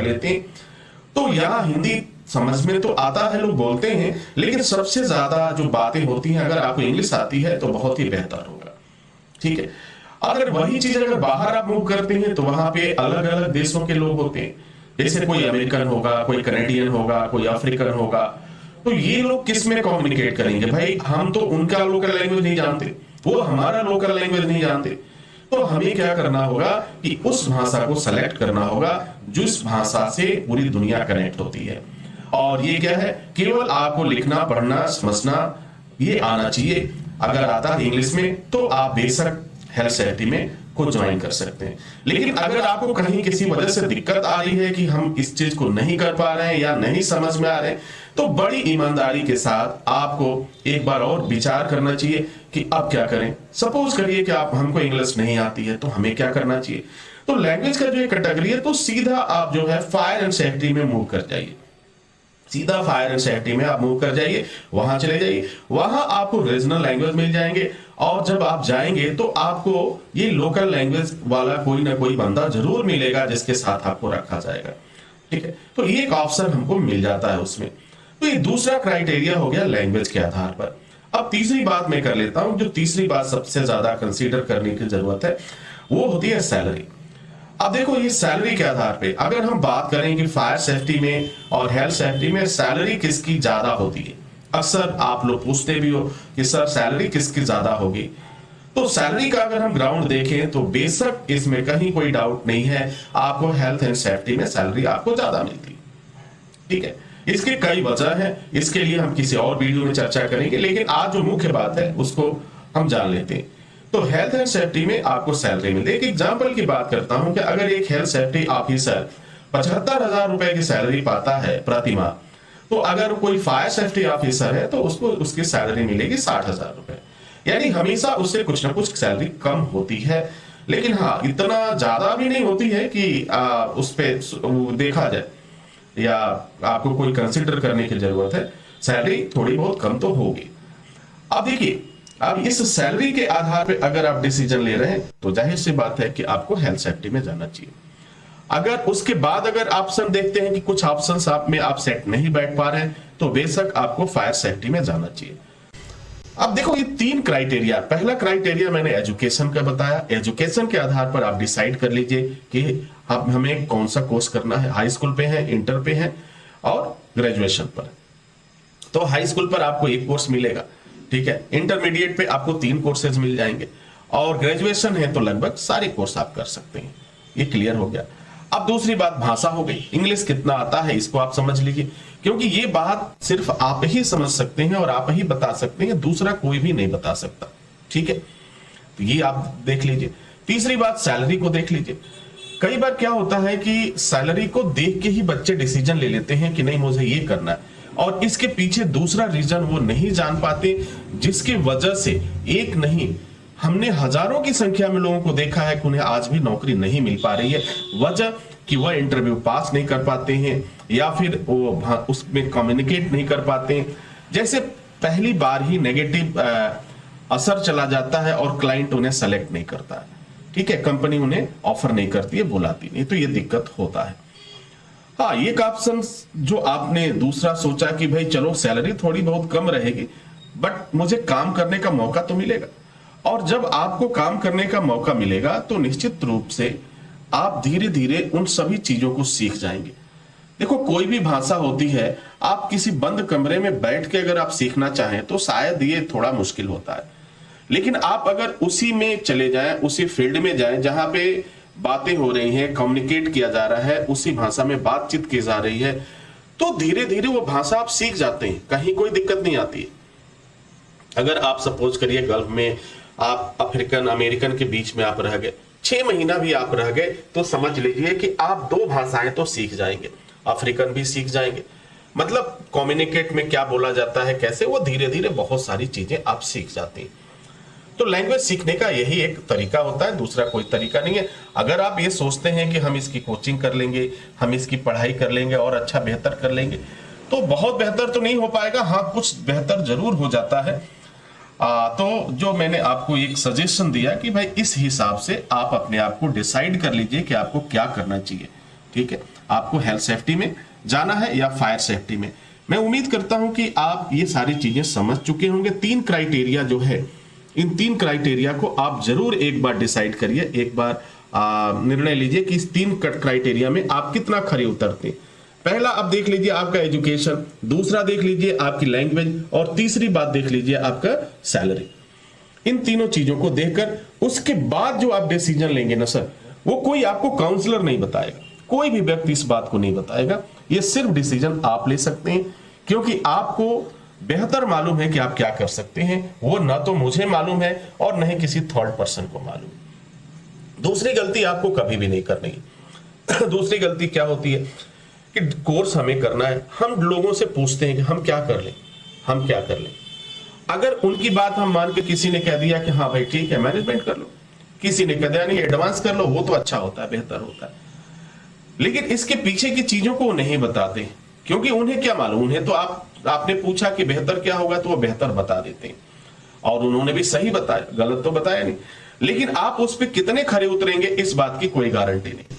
लेते हैं। तो यहाँ हिंदी समझ में तो आता है, लोग बोलते हैं, लेकिन सबसे ज्यादा जो बातें होती हैं अगर आपको इंग्लिश आती है तो बहुत ही बेहतर होगा। ठीक है, अगर वही चीज अगर बाहर आप मूव करते हैं तो वहां पे अलग अलग देशों के लोग होते हैं, जैसे कोई अमेरिकन होगा, कोई कनेडियन होगा, कोई अफ्रीकन होगा। तो ये लोग किस में कम्युनिकेट करेंगे भाई? हम तो उनका लोकल लैंग्वेज नहीं जानते, वो हमारा लोकल लैंग्वेज नहीं जानते। तो हमें क्या करना होगा कि उस भाषा को सेलेक्ट करना होगा जिस भाषा से पूरी दुनिया कनेक्ट होती है। और ये क्या है, केवल आपको लिखना, पढ़ना, समझना ये आना चाहिए। अगर आता है इंग्लिश में तो आप बेशक हेल्थ सेफ्टी में को ज्वाइन कर सकते हैं। लेकिन अगर आपको कहीं किसी वजह से दिक्कत आ रही है कि हम इस चीज को नहीं कर पा रहे हैं या नहीं समझ में आ रहे हैं, तो बड़ी ईमानदारी के साथ आपको एक बार और विचार करना चाहिए कि अब क्या करें। सपोज करिए कि आप हमको इंग्लिश नहीं आती है तो हमें क्या करना चाहिए। तो लैंग्वेज का जो कैटेगरी है तो सीधा आप जो है फायर एंड सेफ्टी में मूव कर जाइए, सीधा फायर एंड सेफ्टी में आप मूव कर जाइए, वहां चले जाइए। वहां आपको रीजनल लैंग्वेज मिल जाएंगे और जब आप जाएंगे तो आपको ये लोकल लैंग्वेज वाला कोई ना कोई बंदा जरूर मिलेगा जिसके साथ आपको रखा जाएगा। ठीक है, तो ये एक ऑप्शन हमको मिल जाता है उसमें। तो ये दूसरा क्राइटेरिया हो गया लैंग्वेज के आधार पर। अब तीसरी बात मैं कर लेता हूं, जो तीसरी बात सबसे ज्यादा कंसीडर करने की जरूरत है वो होती है सैलरी। अब देखो ये सैलरी के आधार पे अगर हम बात करें कि फायर सेफ्टी में और हेल्थ सेफ्टी में सैलरी किसकी ज्यादा होती है, अक्सर आप लोग पूछते भी हो कि सर सैलरी किसकी ज्यादा होगी। तो सैलरी का अगर हम ग्राउंड देखें तो बेशक इसमें कहीं कोई डाउट नहीं है, आपको हेल्थ एंड सेफ्टी में सैलरी आपको ज्यादा मिलती है। ठीक है, इसके कई वजह है, इसके लिए हम किसी और वीडियो में चर्चा करेंगे, लेकिन आज जो मुख्य बात है उसको हम जान लेते हैं। तो हेल्थ एंड सेफ्टी में आपको सैलरी मिलती है। एक एग्जांपल की बात करता हूं कि अगर एक हेल्थ सेफ्टी ऑफिसर 75,000 रुपए की सैलरी पाता है प्रति माह, तो अगर कोई फायर सेफ्टी ऑफिसर है तो उसको उसकी सैलरी मिलेगी 60,000 रुपए। यानी हमेशा उससे कुछ ना कुछ सैलरी कम होती है, लेकिन हाँ इतना ज्यादा भी नहीं होती है कि उस पर देखा जाए या आपको कोई कंसिडर करने की जरूरत है। सैलरी थोड़ी बहुत कम तो होगी। अब देखिए, अब इस सैलरी के आधार पे अगर आप डिसीजन ले रहे हैं तो जाहिर सी बात है कि आपको हेल्थ सेफ्टी में जाना चाहिए। अगर उसके बाद अगर ऑप्शन देखते हैं कि कुछ ऑप्शंस आप में आप सेट नहीं बैठ पा रहे हैं तो बेशक आपको फायर सेफ्टी में जाना चाहिए। अब देखो ये तीन क्राइटेरिया, पहला क्राइटेरिया मैंने एजुकेशन का बताया। एजुकेशन के आधार पर आप डिसाइड कर लीजिए कि आप हमें कौन सा कोर्स करना है, हाई स्कूल पे है, इंटर पे है और ग्रेजुएशन पर। तो हाई स्कूल पर आपको एक कोर्स मिलेगा, ठीक है, इंटरमीडिएट पे आपको 3 कोर्सेज मिल जाएंगे और ग्रेजुएशन है तो लगभग सारे कोर्स आप कर सकते हैं। ये क्लियर हो गया। अब दूसरी बात भाषा हो गई, इंग्लिश कितना आता है इसको आप समझ लीजिए, क्योंकि ये बात सिर्फ आप ही समझ सकते हैं और आप ही बता सकते हैं, दूसरा कोई भी नहीं बता सकता। ठीक है, तो ये आप देख लीजिए। तीसरी बात सैलरी को देख लीजिए। कई बार क्या होता है कि सैलरी को देख के ही बच्चे डिसीजन ले लेते हैं कि नहीं मुझे ये करना है, और इसके पीछे दूसरा रीजन वो नहीं जान पाते, जिसकी वजह से एक नहीं हमने हजारों की संख्या में लोगों को देखा है कि उन्हें आज भी नौकरी नहीं मिल पा रही है। वजह कि वह इंटरव्यू पास नहीं कर पाते हैं या फिर वो उसमें कम्युनिकेट नहीं कर पाते हैं, जैसे पहली बार ही नेगेटिव असर चला जाता है और क्लाइंट उन्हें सेलेक्ट नहीं करता है। ठीक है, कंपनी उन्हें ऑफर नहीं करती है, बुलाती नहीं, तो ये दिक्कत होता है। हाँ, एक ऑप्शन जो आपने दूसरा सोचा कि भाई चलो सैलरी थोड़ी बहुत कम रहेगी बट मुझे काम करने का मौका तो मिलेगा, और जब आपको काम करने का मौका मिलेगा तो निश्चित रूप से आप धीरे धीरे उन सभी चीजों को सीख जाएंगे। देखो कोई भी भाषा होती है, आप किसी बंद कमरे में बैठ के अगर आप सीखना चाहें तो शायद ये थोड़ा मुश्किल होता है, लेकिन आप अगर उसी में चले जाएं, उसी फील्ड में जाएं जहां पे बातें हो रही हैं, कम्युनिकेट किया जा रहा है, उसी भाषा में बातचीत की जा रही है, तो धीरे धीरे वो भाषा आप सीख जाते हैं, कहीं कोई दिक्कत नहीं आती है। अगर आप सपोज करिए गल्फ में आप अफ्रीकन अमेरिकन के बीच में आप रह गए, 6 महीना भी आप रह गए, तो समझ लीजिए कि आप 2 भाषाएं तो सीख जाएंगे, अफ्रीकन भी सीख जाएंगे। मतलब कम्युनिकेट में क्या बोला जाता है, कैसे, वो धीरे धीरे बहुत सारी चीजें आप सीख जाते हैं। तो लैंग्वेज सीखने का यही एक तरीका होता है, दूसरा कोई तरीका नहीं है। अगर आप ये सोचते हैं कि हम इसकी कोचिंग कर लेंगे, हम इसकी पढ़ाई कर लेंगे और अच्छा बेहतर कर लेंगे, तो बहुत बेहतर तो नहीं हो पाएगा। हाँ, कुछ बेहतर जरूर हो जाता है। तो जो मैंने आपको एक सजेशन दिया कि भाई इस हिसाब से आप अपने आप को डिसाइड कर लीजिए कि आपको क्या करना चाहिए। ठीक है, आपको हेल्थ सेफ्टी में जाना है या फायर सेफ्टी में। मैं उम्मीद करता हूं कि आप ये सारी चीजें समझ चुके होंगे। 3 क्राइटेरिया जो है, इन 3 क्राइटेरिया को आप जरूर एक बार डिसाइड करिए, एक बार निर्णय लीजिए कि इस 3 क्राइटेरिया में आप कितना खरे उतरते हैं। पहला आप देख लीजिए आपका एजुकेशन, दूसरा देख लीजिए आपकी लैंग्वेज, और तीसरी बात देख लीजिए आपका सैलरी। इन तीनों चीजों को देखकर उसके बाद जो आप डिसीजन लेंगे ना सर, वो कोई आपको काउंसलर नहीं बताएगा, कोई भी व्यक्ति इस बात को नहीं बताएगा। ये सिर्फ डिसीजन आप ले सकते हैं, क्योंकि आपको बेहतर मालूम है कि आप क्या कर सकते हैं। वो ना तो मुझे मालूम है और न ही किसी थर्ड पर्सन को मालूम। दूसरी गलती आपको कभी भी नहीं करनी है। दूसरी गलती क्या होती है कि कोर्स हमें करना है, हम लोगों से पूछते हैं कि हम क्या कर लें, हम क्या कर लें। अगर उनकी बात हम मान के, किसी ने कह दिया कि हाँ भाई ठीक है मैनेजमेंट कर लो, किसी ने कह दिया नहीं एडवांस कर लो, वो तो अच्छा होता है, बेहतर होता है, लेकिन इसके पीछे की चीजों को नहीं बताते, क्योंकि उन्हें क्या मालूम। उन्हें तो आपने पूछा कि बेहतर क्या होगा, तो वो बेहतर बता देते हैं, और उन्होंने भी सही बताया, गलत तो बताया नहीं। लेकिन आप उस पर कितने खरे उतरेंगे इस बात की कोई गारंटी नहीं।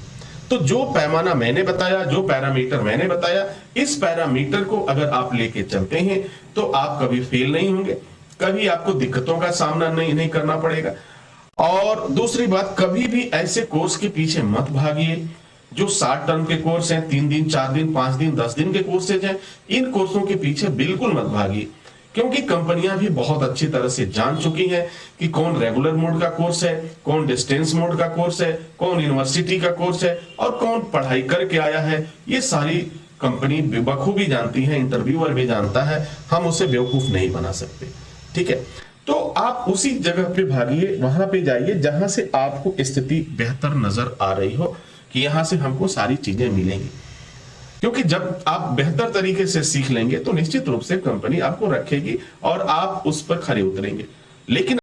तो जो पैमाना मैंने बताया, जो पैरामीटर मैंने बताया, इस पैरामीटर को अगर आप लेके चलते हैं तो आप कभी फेल नहीं होंगे, कभी आपको दिक्कतों का सामना नहीं करना पड़ेगा। और दूसरी बात, कभी भी ऐसे कोर्स के पीछे मत भागिए जो 60 टर्म के कोर्स हैं, 3 दिन 4 दिन 5 दिन 10 दिन के कोर्सेज हैं। इन कोर्सों के पीछे बिल्कुल मत भागिए, क्योंकि कंपनियां भी बहुत अच्छी तरह से जान चुकी हैं कि कौन रेगुलर मोड का कोर्स है, कौन डिस्टेंस मोड का कोर्स है, कौन यूनिवर्सिटी का कोर्स है, और कौन पढ़ाई करके आया है। ये सारी कंपनी बखूबी जानती है, इंटरव्यूअर भी जानता है, हम उसे बेवकूफ नहीं बना सकते। ठीक है, तो आप उसी जगह पे भागिए, वहां पे जाइए जहां से आपको स्थिति बेहतर नजर आ रही हो कि यहां से हमको सारी चीजें मिलेंगी। क्योंकि जब आप बेहतर तरीके से सीख लेंगे तो निश्चित रूप से कंपनी आपको रखेगी और आप उस पर खरे उतरेंगे। लेकिन